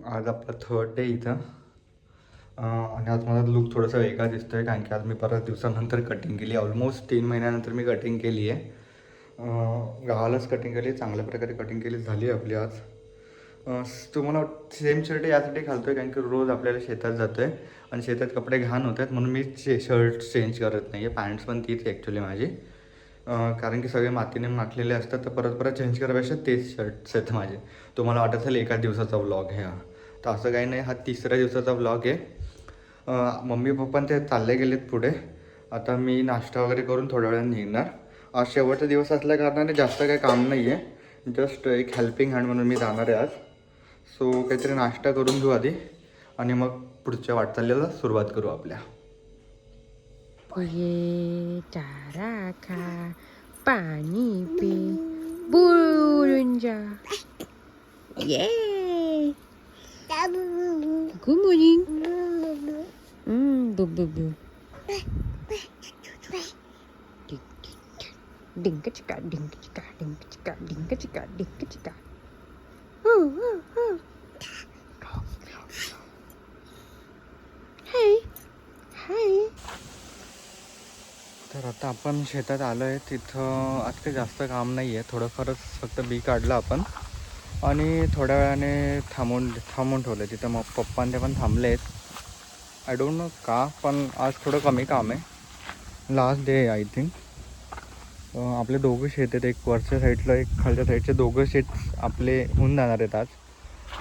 आज आपला third day इथं आणि आज माझा लुक थोडासा वेगळा दिसतो आहे कारण की आज मी बऱ्याच दिवसानंतर कटिंग केली. ऑलमोस्ट 3 महिन्यानंतर मी कटिंग केली आहे. गावालाच कटिंग केली, चांगल्या प्रकारे कटिंग केली झाली आपली आज. तुम्हाला सेम शर्ट यासाठी घालतो आहे कारण की रोज आपल्याला शेतात जातो आहे आणि शेतात कपडे घाण होत आहेत म्हणून मी शर्ट चेंज करत नाही आहे. पॅन्ट्स पण तीच ॲक्च्युली माझी, कारण की सगळे मातीने माखलेले असतात तर परत परत चेंज करायपेक्षा तेच शर्ट्स आहेत माझे. तुम्हाला वाटत असेल एका दिवसाचा व्लॉग आहे हा, तर असं काही नाही, हा 3ऱ्या दिवसाचा व्लॉग आहे. मम्मी पप्पा ते चालले गेलेत पुढे. आता मी नाश्ता वगैरे करून थोड्या वेळाने निघणार. आज शेवटचा दिवस असल्या कारणाने जास्त काही काम नाही आहे, जस्ट एक हेल्पिंग हँड म्हणून मी जाणार आहे आज. सो काहीतरी नाश्ता करून घेऊ आधी आणि मग पुढच्या वाटचालीला सुरुवात करू आपल्या. ये चारा खा, पाणी पी, बुळून जा. ये गुड मॉर्निंग. बुबू डिंक चिका डिंक चिका डिंक चिका डिंक चिका डिंक चिका. हाय हाय. तर आता आपण शेतात आलो आहे. तिथं आज काही जास्त काम नाही आहे, थोडंफारच फक्त बी काढलं आपण आणि थोड्या वेळाने थांबून ठेवलं आहे तिथं. मग पप्पा ते पण थांबले आहेत. आय डोंट नो का, पण आज थोडं कमी काम आहे. Last day I think. आपले दोघं शेत आहेत, एक वरच्या साईडला एक खालच्या साईडचे दोघं शेत आपले होऊन जाणार आहेत आज,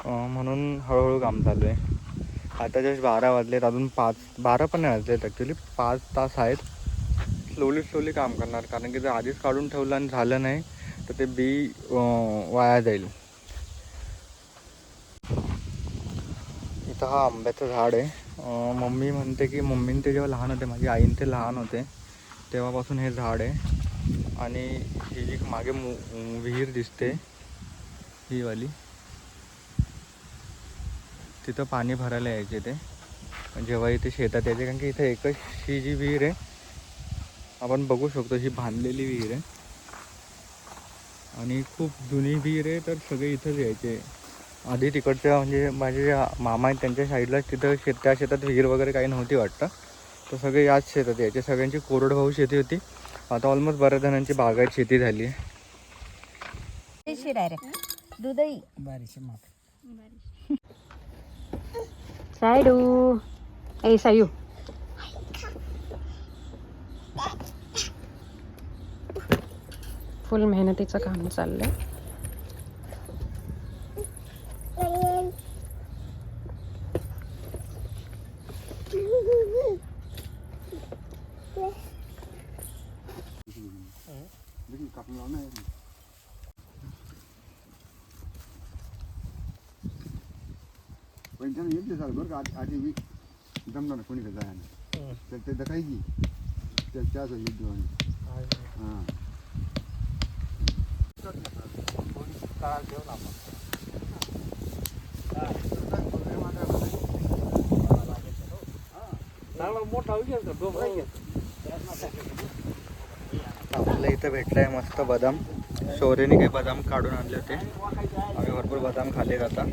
म्हणून हळूहळू काम चालू आहे. आता जस्ट 12 वाजलेत, अजून 12 पण नाही वाजलेत ॲक्च्युली, 5 तास आहेत. स्लोली काम करणार कारण की जर आधीच काढून ठेवलं आणि झालं नाही तर ते बी वाया जाईल. इथं हा आंब्याचं झाड आहे. मम्मी म्हणते की मम्मीने ते जेव्हा लहान होते, माझी आईन ते लहान होते तेव्हापासून हे झाड आहे. आणि ही जी मागे विहीर दिसते ही वाली, तिथं पाणी भरायला यायचे ते जेव्हा इथे शेतात यायचे, कारण की इथे एकच ही जी विहीर आहे आपण बघू शकतो, ही बांधलेली विहीर आहे आणि खूप जुनी विहीर आहे. तर सगळे इथंच यायचे आधी. तिकडच्या म्हणजे माझे जे मामा आहेत त्यांच्या साईडलाच तिथं त्या शेतात विहीर वगैरे काही नव्हती वाटतं, तर सगळे याच शेतात यायचे. सगळ्यांची कोरडवाहू शेती होती. आता ऑलमोस्ट बऱ्याच जणांची बागायत शेती झाली आहे. सायडू ए सायू. फुल मेहनतीचं काम चाललंय. पण त्यानं येते सर बरं का, आधी मी जमणार कोणी का जायला तर ते दखायची त्याच युद्ध हां आपल्या इथं भेटलं आहे मस्त बदाम. शौर्यने काही बदाम काढून आणले होते, आम्ही भरपूर बदाम खाल्ले. आता